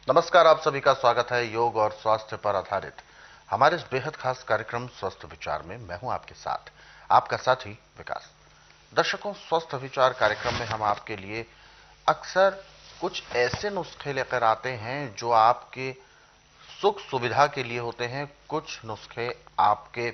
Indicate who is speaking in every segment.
Speaker 1: नमस्कार, आप सभी का स्वागत है योग और स्वास्थ्य पर आधारित हमारे इस बेहद खास कार्यक्रम स्वस्थ विचार में। मैं हूं आपके साथ, आपका साथी विकास। दर्शकों, स्वस्थ विचार कार्यक्रम में हम आपके लिए अक्सर कुछ ऐसे नुस्खे लेकर आते हैं जो आपके सुख सुविधा के लिए होते हैं, कुछ नुस्खे आपके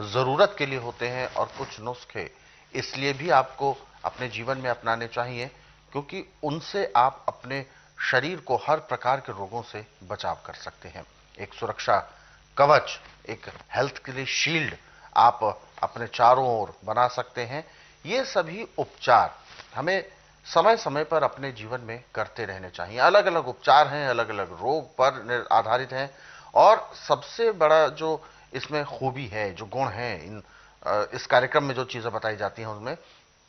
Speaker 1: जरूरत के लिए होते हैं और कुछ नुस्खे इसलिए भी आपको अपने जीवन में अपनाने चाहिए क्योंकि उनसे आप अपने शरीर को हर प्रकार के रोगों से बचाव कर सकते हैं। एक सुरक्षा कवच, एक हेल्थ के लिए शील्ड आप अपने चारों ओर बना सकते हैं। ये सभी उपचार हमें समय समय पर अपने जीवन में करते रहने चाहिए। अलग अलग उपचार हैं, अलग अलग रोग पर आधारित हैं और सबसे बड़ा जो इसमें खूबी है, जो गुण है इस कार्यक्रम में जो चीजें बताई जाती हैं उनमें,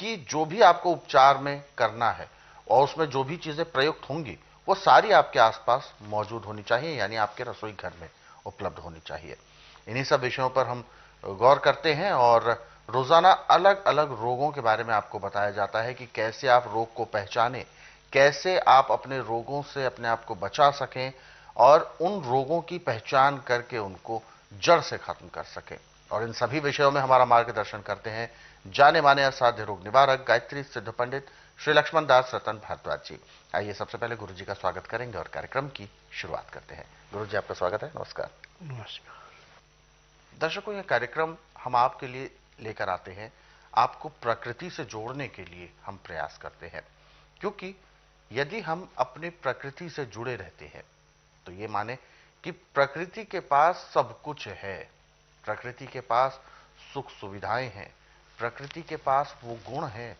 Speaker 1: कि जो भी आपको उपचार में करना है और उसमें जो भी चीजें प्रयुक्त होंगी वो सारी आपके आसपास मौजूद होनी चाहिए, यानी आपके रसोई घर में उपलब्ध होनी चाहिए। इन्हीं सब विषयों पर हम गौर करते हैं और रोजाना अलग अलग रोगों के बारे में आपको बताया जाता है कि कैसे आप रोग को पहचानें, कैसे आप अपने रोगों से अपने आप को बचा सकें और उन रोगों की पहचान करके उनको जड़ से खत्म कर सकें। और इन सभी विषयों में हमारा मार्गदर्शन करते हैं जाने माने असाध्य रोग निवारक गायत्री सिद्ध पंडित श्री लक्ष्मण दास रतन भारद्वाज जी। आइए सबसे पहले गुरु जी का स्वागत करेंगे और कार्यक्रम की शुरुआत करते हैं। गुरु जी, आपका स्वागत है। नमस्कार।
Speaker 2: नमस्कार।
Speaker 1: दर्शकों, यह कार्यक्रम हम आपके लिए लेकर आते हैं, आपको प्रकृति से जोड़ने के लिए हम प्रयास करते हैं, क्योंकि यदि हम अपनी प्रकृति से जुड़े रहते हैं तो ये माने कि प्रकृति के पास सब कुछ है, प्रकृति के पास सुख सुविधाएं हैं, प्रकृति के पास वो गुण हैं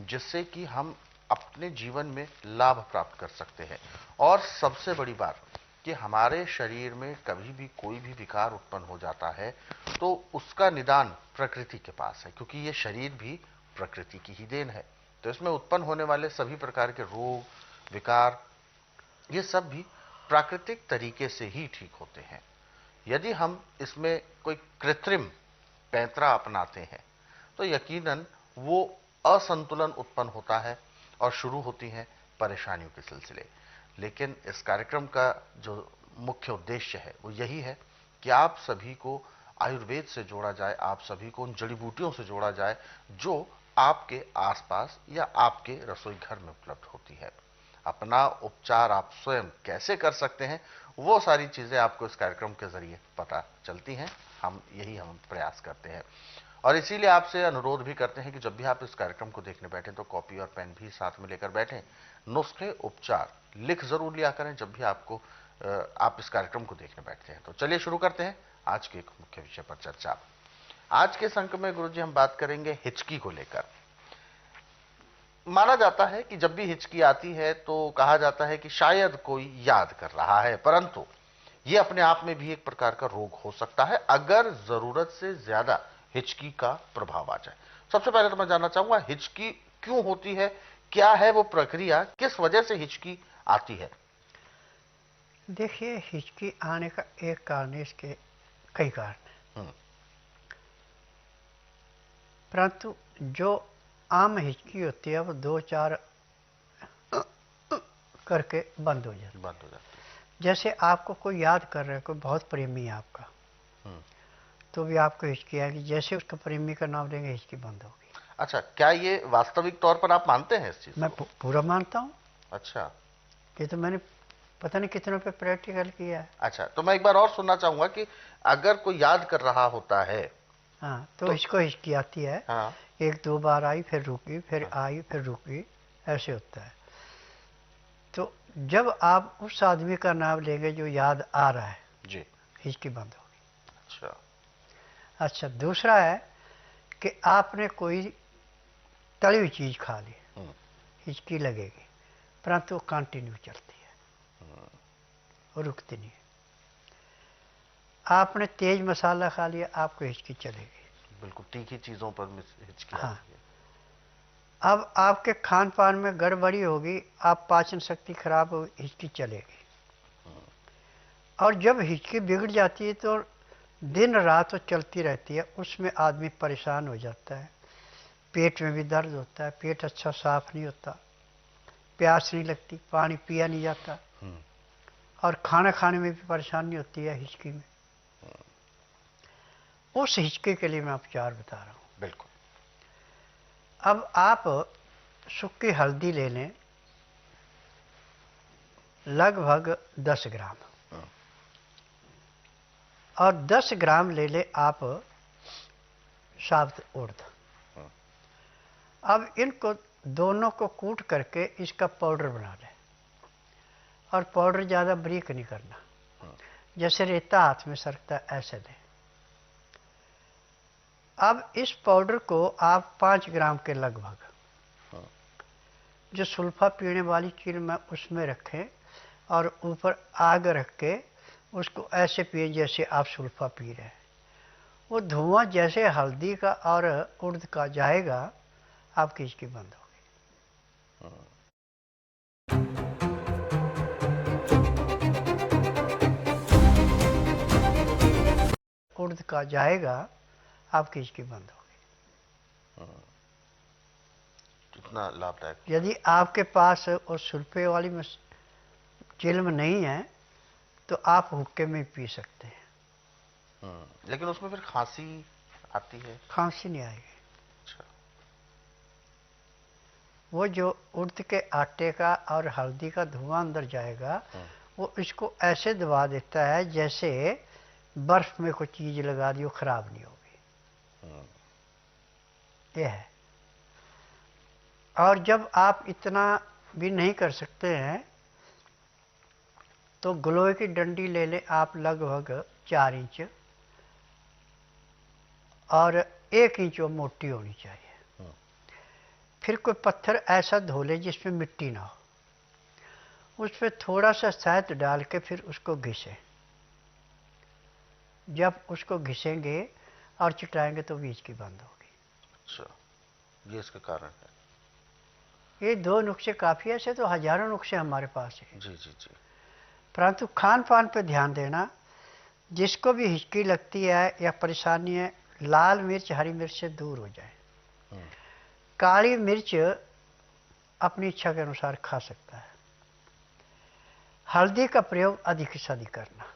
Speaker 1: जिससे कि हम अपने जीवन में लाभ प्राप्त कर सकते हैं। और सबसे बड़ी बात कि हमारे शरीर में कभी भी कोई भी विकार उत्पन्न हो जाता है तो उसका निदान प्रकृति के पास है, क्योंकि ये शरीर भी प्रकृति की ही देन है। तो इसमें उत्पन्न होने वाले सभी प्रकार के रोग विकार, ये सब भी प्राकृतिक तरीके से ही ठीक होते हैं। यदि हम इसमें कोई कृत्रिम पैंतरा अपनाते हैं तो यकीनन वो असंतुलन उत्पन्न होता है और शुरू होती हैं परेशानियों के सिलसिले। लेकिन इस कार्यक्रम का जो मुख्य उद्देश्य है वो यही है कि आप सभी को आयुर्वेद से जोड़ा जाए, आप सभी को उन जड़ी बूटियों से जोड़ा जाए जो आपके आसपास या आपके रसोई घर में उपलब्ध होती है। अपना उपचार आप स्वयं कैसे कर सकते हैं वो सारी चीजें आपको इस कार्यक्रम के जरिए पता चलती हैं। हम प्रयास करते हैं और इसीलिए आपसे अनुरोध भी करते हैं कि जब भी आप इस कार्यक्रम को देखने बैठें तो कॉपी और पेन भी साथ में लेकर बैठें। नुस्खे उपचार लिख जरूर लिया करें जब भी आप इस कार्यक्रम को देखने बैठते हैं। तो चलिए शुरू करते हैं आज के एक मुख्य विषय पर चर्चा। आज के इस अंक में गुरुजी हम बात करेंगे हिचकी को लेकर। माना जाता है कि जब भी हिचकी आती है तो कहा जाता है कि शायद कोई याद कर रहा है, परंतु यह अपने आप में भी एक प्रकार का रोग हो सकता है अगर जरूरत से ज्यादा हिचकी का प्रभाव आ जाए। सबसे पहले तो मैं जानना चाहूंगा, हिचकी क्यों होती है, क्या है वो प्रक्रिया, किस वजह से हिचकी आती है?
Speaker 2: देखिए, हिचकी आने का एक कारण है, इसके कई कारण हैं,
Speaker 1: हम्म।
Speaker 2: परंतु जो आम हिचकी होती है वो दो चार करके बंद हो जाती
Speaker 1: बंद हो
Speaker 2: है।
Speaker 1: जाती
Speaker 2: जैसे आपको कोई याद कर रहा है, कोई बहुत प्रेमी है आपका,
Speaker 1: है।
Speaker 2: तो भी आपको हिचकी आएगी। जैसे उसका प्रेमी का नाम लेंगे, हिचकी बंद होगी।
Speaker 1: अच्छा, क्या ये वास्तविक तौर पर आप मानते हैं इस चीज
Speaker 2: मैं
Speaker 1: को?
Speaker 2: पूरा मानता हूँ।
Speaker 1: अच्छा।
Speaker 2: ये तो मैंने पता नहीं कितनों पे प्रैक्टिकल किया है।
Speaker 1: अच्छा, तो मैं एक बार और सुनना चाहूंगा कि अगर कोई याद कर रहा होता है
Speaker 2: हाँ, तो
Speaker 1: तो।
Speaker 2: इसको हिचकी आती है।
Speaker 1: हाँ।
Speaker 2: एक दो बार आई, फिर रुकी, फिर
Speaker 1: हाँ।
Speaker 2: आई, फिर रुकी, ऐसे होता है। तो जब आप उस आदमी का नाम लेंगे जो याद आ रहा है,
Speaker 1: जी।
Speaker 2: हिचकी बंद होगी।
Speaker 1: अच्छा।
Speaker 2: अच्छा, दूसरा है कि आपने कोई तली हुई चीज़ खा ली,
Speaker 1: हम्म।
Speaker 2: हिचकी लगेगी, परंतु वो कंटिन्यू चलती है,
Speaker 1: हम्म।
Speaker 2: वो रुकती नहीं है। आपने तेज मसाला खा लिया, आपको हिचकी चलेगी।
Speaker 1: बिल्कुल तीखी चीजों पर हिचकी
Speaker 2: हाँ,
Speaker 1: आती है।
Speaker 2: अब आपके खान पान में गड़बड़ी होगी, आप पाचन शक्ति खराब हो, हिचकी चलेगी। और जब हिचकी बिगड़ जाती है तो दिन रात वो चलती रहती है, उसमें आदमी परेशान हो जाता है। पेट में भी दर्द होता है, पेट अच्छा साफ नहीं होता, प्यास नहीं लगती, पानी पिया नहीं जाता।
Speaker 1: हम्म।
Speaker 2: और खाना खाने में भी परेशानी होती है हिचकी में। उस हिचकी के लिए मैं उपचार बता रहा हूँ।
Speaker 1: बिल्कुल।
Speaker 2: अब आप सूखी हल्दी ले लें, लगभग 10 ग्राम, और 10 ग्राम ले ले आप साबुत उड़द। अब इनको दोनों को कूट करके इसका पाउडर बना लें, और पाउडर ज़्यादा बारीक नहीं करना, जैसे रेता हाथ में सरकता है ऐसे दें। अब इस पाउडर को आप 5 ग्राम के लगभग जो सुल्फा पीने वाली चीज में उसमें रखें, और ऊपर आग रख के उसको ऐसे पिए जैसे आप सुल्फा पी रहे हैं। वो धुआं जैसे हल्दी का और उड़द का जाएगा, आपकी हिचकी बंद होगी। उड़द का जाएगा, आपकी हिचकी बंद होगी।
Speaker 1: कितना लाभदायक।
Speaker 2: यदि आपके पास और सुल्फे वाली चिल्म नहीं है तो आप हुक्के में पी सकते हैं।
Speaker 1: लेकिन उसमें फिर खांसी आती है?
Speaker 2: खांसी नहीं आएगी।
Speaker 1: अच्छा।
Speaker 2: वो जो उड़द के आटे का और हल्दी का धुआं अंदर जाएगा, वो इसको ऐसे दबा देता है जैसे बर्फ में कोई चीज लगा दी, वो खराब नहीं होगी। ये है। और जब आप इतना भी नहीं कर सकते हैं तो गलोए की डंडी ले लें आप, लगभग 4 इंच, और 1 इंच वो मोटी होनी चाहिए। फिर कोई पत्थर ऐसा धो ले जिसमें मिट्टी ना हो, उस पर थोड़ा सा शहद डाल के फिर उसको घिसें। जब उसको घिसेंगे और चिटाएंगे तो बीज की बंद होगी।
Speaker 1: अच्छा, ये इसका कारण है।
Speaker 2: ये 2 नुस्खे काफ़ी है, ऐसे तो हजारों नुस्खे हमारे पास हैं।
Speaker 1: जी जी जी।
Speaker 2: परंतु खान पान पे ध्यान देना। जिसको भी हिचकी लगती है या परेशानी है, लाल मिर्च हरी मिर्च से दूर हो जाए। काली मिर्च अपनी इच्छा के अनुसार खा सकता है। हल्दी का प्रयोग अधिक से अधिक करना,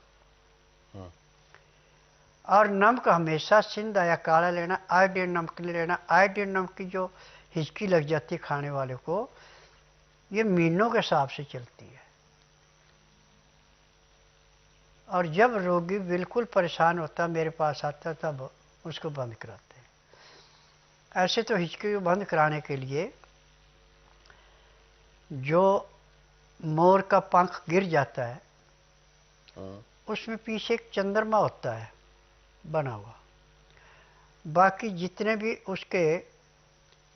Speaker 2: और नमक हमेशा सिंधा या काला लेना। आयोडीन नमक नहीं लेना। आयोडीन नमक की जो हिचकी लग जाती है खाने वाले को, ये महीनों के हिसाब से चलती है, और जब रोगी बिल्कुल परेशान होता मेरे पास आता तब उसको बंद कराते हैं। ऐसे तो हिचकी को बंद कराने के लिए जो मोर का पंख गिर जाता है, उसमें पीछे एक चंद्रमा होता है बना हुआ, बाकी जितने भी उसके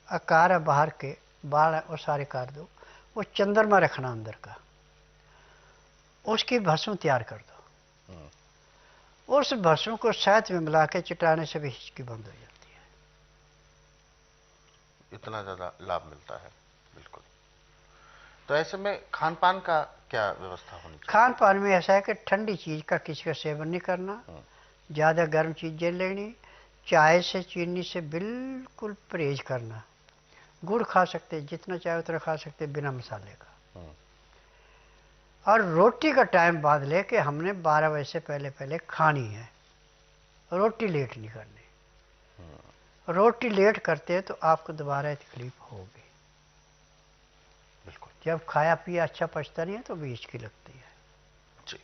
Speaker 2: आकार है बाहर के बाल है वो सारे काट दो। वो चंद्रमा रखना अंदर का, उसकी भस्म तैयार कर दो। उस भस्म को शहद में मिला के चिटाने से भी हिचकी बंद हो जाती है।
Speaker 1: इतना ज्यादा लाभ मिलता है। बिल्कुल। तो ऐसे में खान पान का क्या व्यवस्था होनी चाहिए?
Speaker 2: खान पान में ऐसा है कि ठंडी चीज का किसी का सेवन नहीं करना, ज़्यादा गर्म चीज़ें लेनी, चाय से चीनी से बिल्कुल परहेज करना। गुड़ खा सकते, जितना चाहे उतना खा सकते बिना मसाले का। और रोटी का टाइम बांध ले कि हमने 12 बजे से पहले पहले खानी है, रोटी लेट नहीं करनी। रोटी लेट करते हैं तो आपको दोबारा तकलीफ होगी।
Speaker 1: बिल्कुल।
Speaker 2: जब खाया पिया अच्छा पचता नहीं है तो भी हिचकी लगती है।
Speaker 1: जी।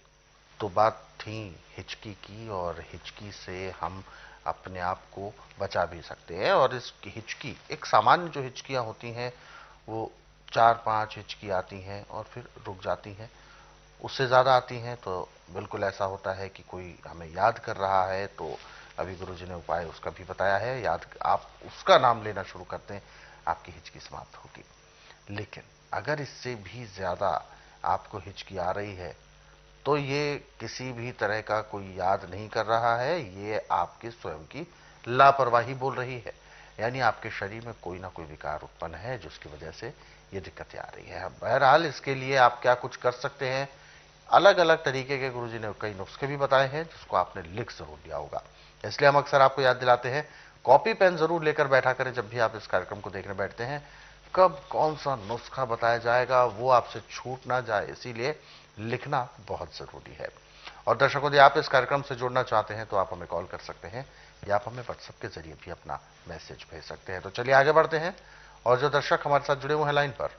Speaker 1: तो बात थी हिचकी की, और हिचकी से हम अपने आप को बचा भी सकते हैं। और इस हिचकी, एक सामान्य जो हिचकियां होती हैं वो 4-5 हिचकी आती हैं और फिर रुक जाती हैं। उससे ज़्यादा आती हैं तो बिल्कुल ऐसा होता है कि कोई हमें याद कर रहा है, तो अभी गुरुजी ने उपाय उसका भी बताया है, याद आप उसका नाम लेना शुरू करते हैं, आपकी हिचकी समाप्त होगी। लेकिन अगर इससे भी ज़्यादा आपको हिचकी आ रही है तो ये किसी भी तरह का कोई याद नहीं कर रहा है, ये आपकी स्वयं की लापरवाही बोल रही है। यानी आपके शरीर में कोई ना कोई विकार उत्पन्न है जिसकी वजह से ये दिक्कतें आ रही है। बहरहाल इसके लिए आप क्या कुछ कर सकते हैं, अलग अलग तरीके के गुरुजी ने कई नुस्खे भी बताए हैं जिसको आपने लिख जरूर लिया होगा। इसलिए हम अक्सर आपको याद दिलाते हैं, कॉपी पेन जरूर लेकर बैठा करें जब भी आप इस कार्यक्रम को देखने बैठते हैं। कब कौन सा नुस्खा बताया जाएगा वो आपसे छूट ना जाए, इसीलिए लिखना बहुत जरूरी है। और दर्शकों, यदि आप इस कार्यक्रम से जुड़ना चाहते हैं तो आप हमें कॉल कर सकते हैं या आप हमें व्हाट्सएप के जरिए भी अपना मैसेज भेज सकते हैं। तो चलिए आगे बढ़ते हैं और जो दर्शक हमारे साथ जुड़े हुए हैं लाइन पर,